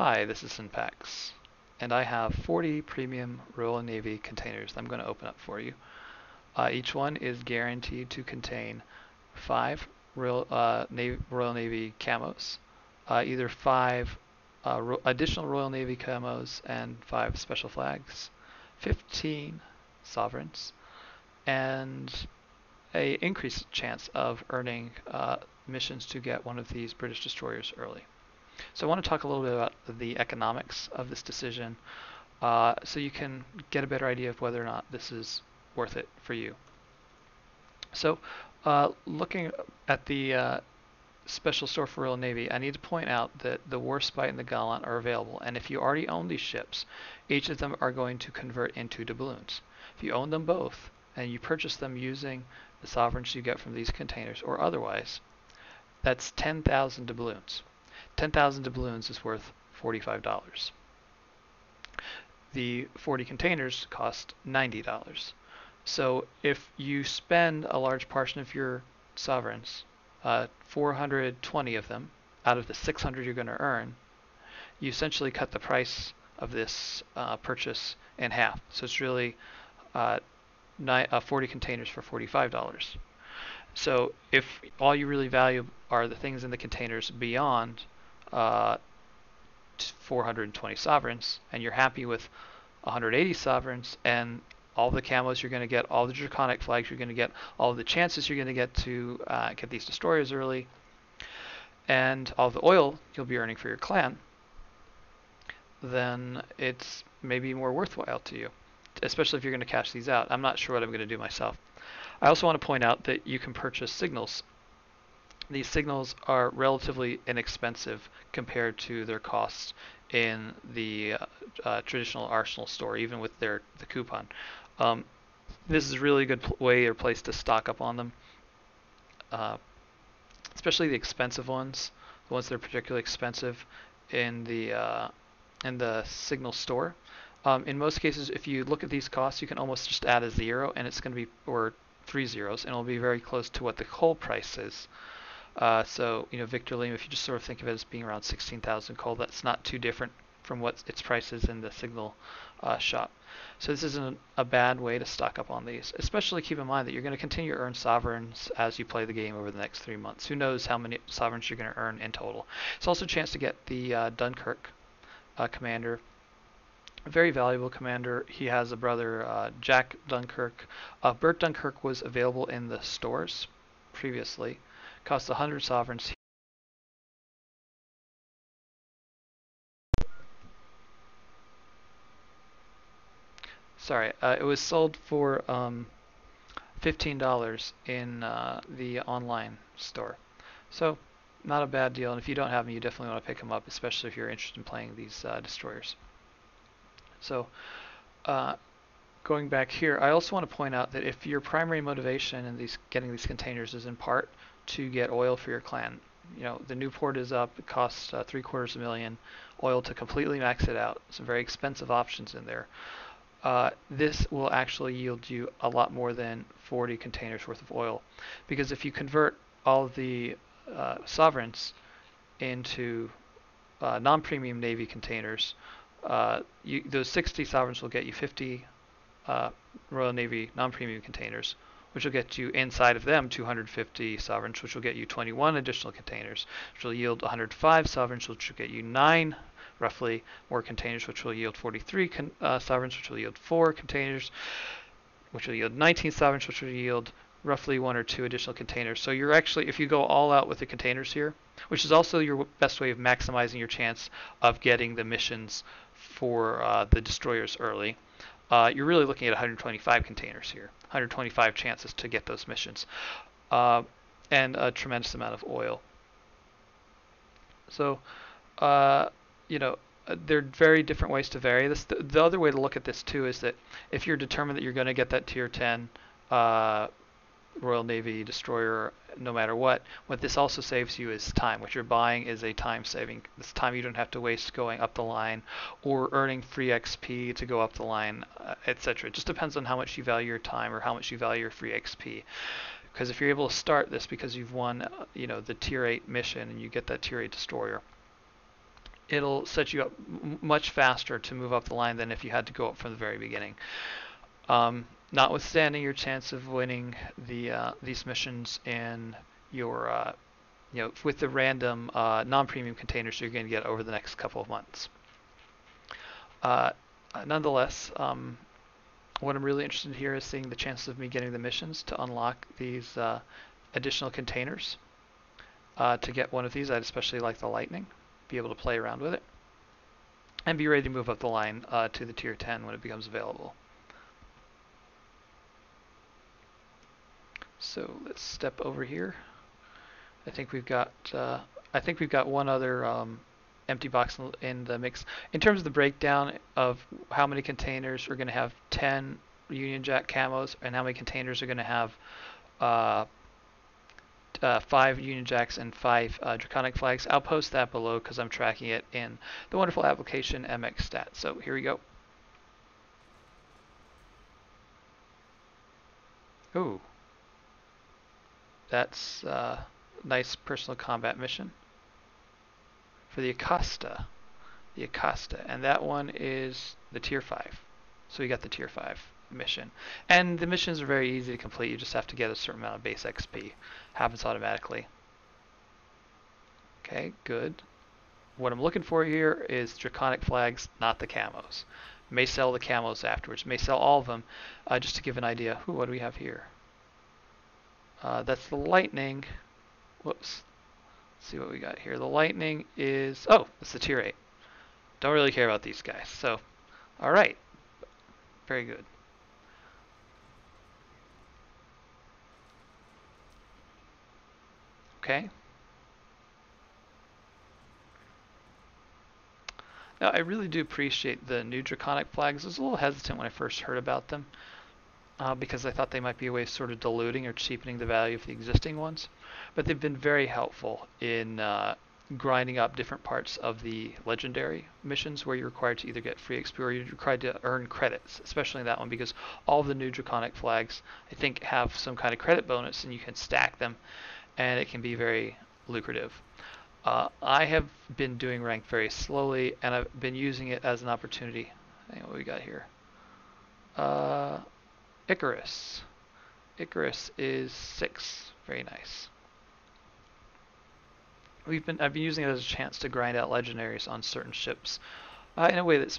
Hi, this is Synpax, and I have 40 premium Royal Navy containers I'm going to open up for you. Each one is guaranteed to contain 5 Royal Navy camos, either 5 additional Royal Navy camos and 5 special flags, 15 sovereigns, and a increased chance of earning missions to get one of these British destroyers early. So I want to talk a little bit about the economics of this decision so you can get a better idea of whether or not this is worth it for you. So looking at the special store for Royal Navy, I need to point out that the Warspite and the Gallant are available, and if you already own these ships, each of them are going to convert into doubloons. If you own them both and you purchase them using the sovereigns you get from these containers or otherwise, that's 10,000 doubloons. 10,000 doubloons is worth $45. The 40 containers cost $90. So if you spend a large portion of your sovereigns, 420 of them out of the 600 you're going to earn, you essentially cut the price of this purchase in half. So it's really 40 containers for $45. So if all you really value are the things in the containers beyond 420 sovereigns, and you're happy with 180 sovereigns and all the camos you're going to get, all the draconic flags you're going to get, all the chances you're going to get to get these destroyers early, and all the oil you'll be earning for your clan, then it's maybe more worthwhile to you, especially if you're going to cash these out. I'm not sure what I'm going to do myself. I also want to point out that you can purchase signals. These signals are relatively inexpensive compared to their costs in the traditional Arsenal store, even with the coupon. This is a really good way or place to stock up on them, especially the expensive ones, the ones that are particularly expensive in the signal store. In most cases, if you look at these costs, you can almost just add a 0, and it's going to be, or 3 zeros, and it'll be very close to what the coal price is. So, Victor Liam, if you just sort of think of it as being around 16,000 coal, that's not too different from what its price is in the signal shop. So this isn't a bad way to stock up on these. Especially keep in mind that you're going to continue to earn sovereigns as you play the game over the next 3 months. Who knows how many sovereigns you're going to earn in total. It's also a chance to get the Dunkirk commander. A very valuable commander. He has a brother, Jack Dunkirk. Bert Dunkirk was available in the stores previously. Costs 100 sovereigns. Sorry, it was sold for $15 in the online store. So, not a bad deal. And if you don't have them, you definitely want to pick them up, especially if you're interested in playing these destroyers. So, going back here, I also want to point out that if your primary motivation in getting these containers is in part to get oil for your clan, the Newport is up. It costs $750,000 oil to completely max it out. Some very expensive options in there. This will actually yield you a lot more than 40 containers worth of oil, because if you convert all of the sovereigns into non-premium Navy containers, those 60 sovereigns will get you 50 Royal Navy non-premium containers, which will get you inside of them 250 sovereigns, which will get you 21 additional containers, which will yield 105 sovereigns, which will get you 9 roughly more containers, which will yield 43 sovereigns, which will yield 4 containers, which will yield 19 sovereigns, which will yield roughly 1 or 2 additional containers. So you're actually, if you go all out with the containers here, which is also your best way of maximizing your chance of getting the missions for the destroyers early, you're really looking at 125 containers here, 125 chances to get those missions, and a tremendous amount of oil. So, there are very different ways to vary this. The other way to look at this too is that if you're determined that you're going to get that tier 10 Royal Navy destroyer no matter what this also saves you is time. What you're buying is a time saving. This time you don't have to waste going up the line or earning free XP to go up the line, etc. It just depends on how much you value your time or how much you value your free XP. Because if you're able to start this because you've won, the tier 8 mission and you get that tier 8 destroyer, it'll set you up much faster to move up the line than if you had to go up from the very beginning. Notwithstanding your chance of winning these missions in your with the random non-premium containers you're going to get over the next couple of months. Nonetheless, what I'm really interested in here is seeing the chances of me getting the missions to unlock these additional containers. To get one of these, I'd especially like the Lightning, be able to play around with it, and be ready to move up the line to the tier 10 when it becomes available. So let's step over here. I think we've got one other empty box in the mix. In terms of the breakdown of how many containers are going to have 10 Union Jack camos and how many containers are going to have 5 Union Jacks and 5 Draconic Flags, I'll post that below because I'm tracking it in the wonderful application MX Stat. So here we go. Ooh. That's a nice personal combat mission for the Acosta. And that one is the tier 5. So we got the tier 5 mission. And the missions are very easy to complete. You just have to get a certain amount of base XP. Happens automatically. Okay, good. What I'm looking for here is Draconic Flags, not the camos. May sell the camos afterwards. May sell all of them. Just to give an idea. Ooh, what do we have here? That's the Lightning. Whoops. Let's see what we got here. The Lightning is... Oh, it's the tier 8. Don't really care about these guys. So, alright. Very good. Okay. Now, I really do appreciate the new Draconic Flags. I was a little hesitant when I first heard about them. Because I thought they might be a way of sort of diluting or cheapening the value of the existing ones. But they've been very helpful in grinding up different parts of the legendary missions where you're required to either get free XP or you're required to earn credits, especially in that one because all of the new Draconic Flags, I think, have some kind of credit bonus and you can stack them and it can be very lucrative. I have been doing rank very slowly and I've been using it as an opportunity. I think what we got here. Icarus. Icarus is 6. Very nice. I've been using it as a chance to grind out legendaries on certain ships in a way that's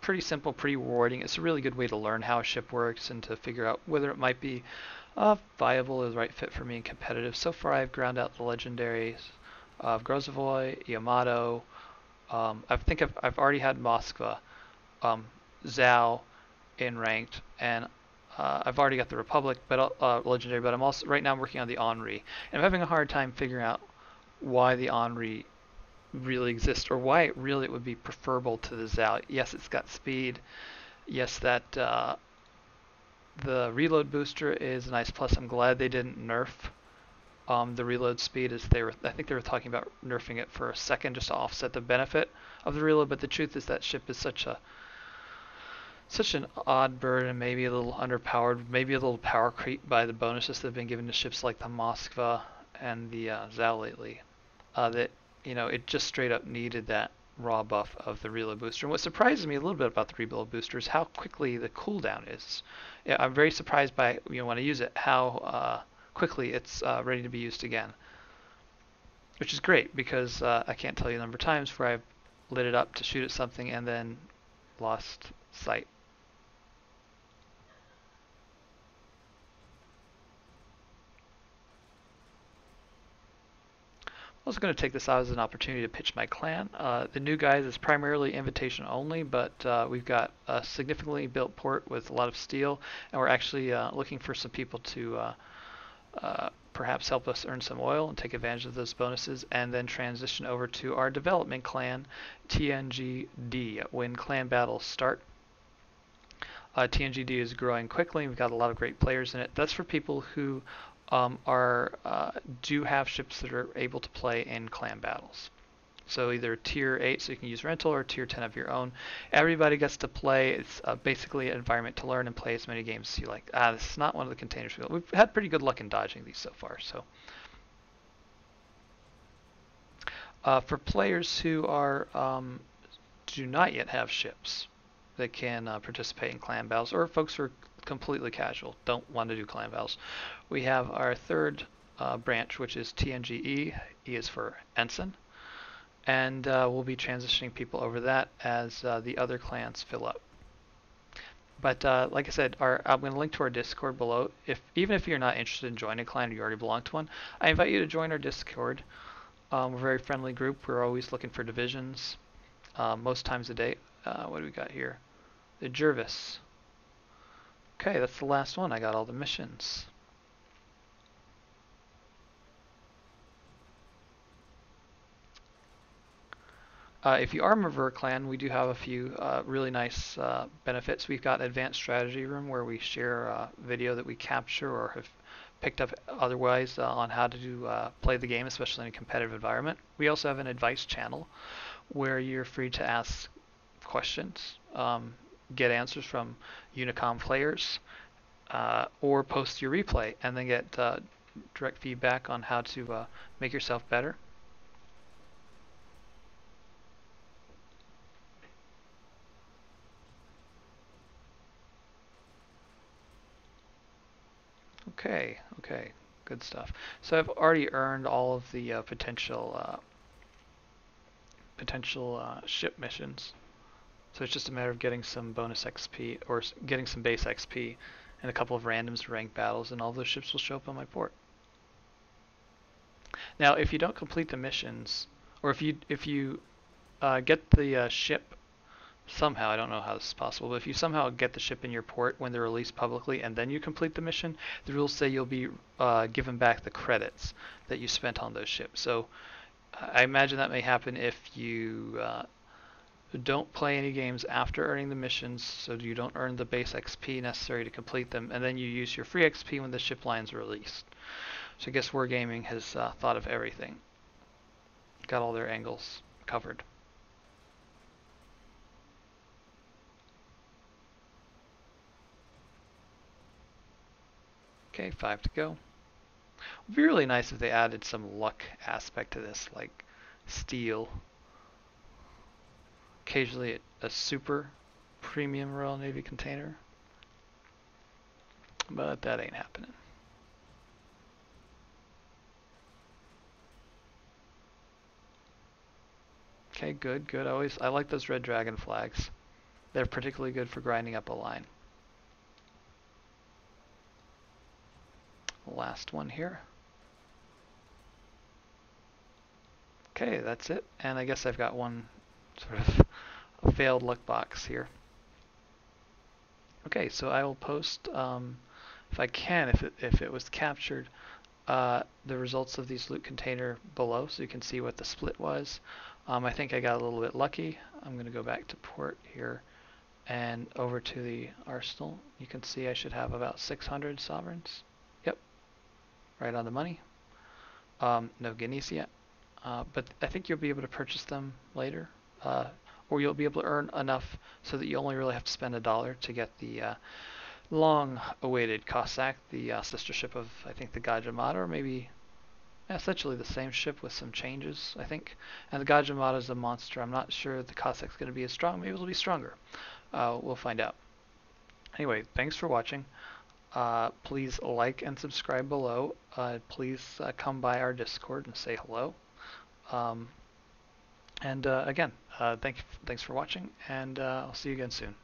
pretty simple, pretty rewarding. It's a really good way to learn how a ship works and to figure out whether it might be viable or the right fit for me in competitive. So far, I've ground out the legendaries of Grozovoy, Yamato. I think I've already had Moskva, Zhao in ranked, and I've already got the Republic, but legendary. But I'm also right now I'm working on the Henri, and I'm having a hard time figuring out why the Henri really exists or why it would be preferable to the Zhao. Yes, it's got speed. Yes, that the reload booster is a nice plus. I'm glad they didn't nerf the reload speed as I think they were talking about nerfing it for a second just to offset the benefit of the reload. But the truth is that ship is such an odd bird and maybe a little underpowered, maybe a little power creep by the bonuses that have been given to ships like the Moskva and the Zhao lately. That it just straight up needed that raw buff of the reload booster. And what surprises me a little bit about the reload booster is how quickly the cooldown is. Yeah, I'm very surprised by when I use it how quickly it's ready to be used again, which is great because I can't tell you the number of times where I've lit it up to shoot at something and then lost sight. I was going to take this out as an opportunity to pitch my clan. The new guys is primarily invitation only, but we've got a significantly built port with a lot of steel, and we're actually looking for some people to perhaps help us earn some oil and take advantage of those bonuses, and then transition over to our development clan, TNGD, when clan battles start. TNGD is growing quickly. We've got a lot of great players in it. That's for people who do have ships that are able to play in clan battles. So either tier 8 so you can use rental or tier 10 of your own. Everybody gets to play. It's basically an environment to learn and play as many games as you like. This is not one of the containers. We've had pretty good luck in dodging these so far. So For players who are do not yet have ships that can participate in clan battles, or folks who are completely casual, don't want to do clan battles, we have our third branch, which is TNGE. E is for Ensign, and we'll be transitioning people over that as the other clans fill up. But like I said, I'm going to link to our Discord below. Even if you're not interested in joining a clan or you already belong to one, I invite you to join our Discord. We're a very friendly group. We're always looking for divisions, most times a day. What do we got here? The Jervis. Okay, that's the last one. I got all the missions. If you are a member of our clan, we do have a few really nice benefits. We've got advanced strategy room where we share video that we capture or have picked up otherwise on how to play the game, especially in a competitive environment. We also have an advice channel where you're free to ask questions, get answers from Unicom players, or post your replay and then get direct feedback on how to make yourself better. Okay, good stuff. So I've already earned all of the potential ship missions. So it's just a matter of getting some bonus XP or getting some base XP and a couple of randoms ranked battles, and all those ships will show up on my port. Now, if you don't complete the missions, or if you get the ship somehow, I don't know how this is possible, but if you somehow get the ship in your port when they're released publicly and then you complete the mission, the rules say you'll be given back the credits that you spent on those ships. So I imagine that may happen if you don't play any games after earning the missions, so you don't earn the base XP necessary to complete them, and then you use your free XP when the ship line's released. So I guess Wargaming has thought of everything. Got all their angles covered. Okay, 5 to go. It would be really nice if they added some luck aspect to this, like steel. Occasionally a super premium Royal Navy container. But that ain't happening. Okay, good. I like those red dragon flags. They're particularly good for grinding up a line. Last one here. Okay, that's it. And I guess I've got one sort of a failed luck box here. Okay, so I will post, if I can, if it was captured, the results of these loot container below, so you can see what the split was. I think I got a little bit lucky. I'm going to go back to port here and over to the arsenal. You can see I should have about 600 sovereigns. Yep, right on the money. No guineas yet, but I think you'll be able to purchase them later, or you'll be able to earn enough so that you only really have to spend $1 to get the long-awaited Cossack, the sister ship of, I think, the Gajah, or maybe essentially the same ship with some changes, I think. And the Gajah is a monster. I'm not sure the Cossack's going to be as strong. Maybe it'll be stronger. We'll find out. Anyway, thanks for watching. Please like and subscribe below. Please come by our Discord and say hello. Again, thanks for watching, and I'll see you again soon.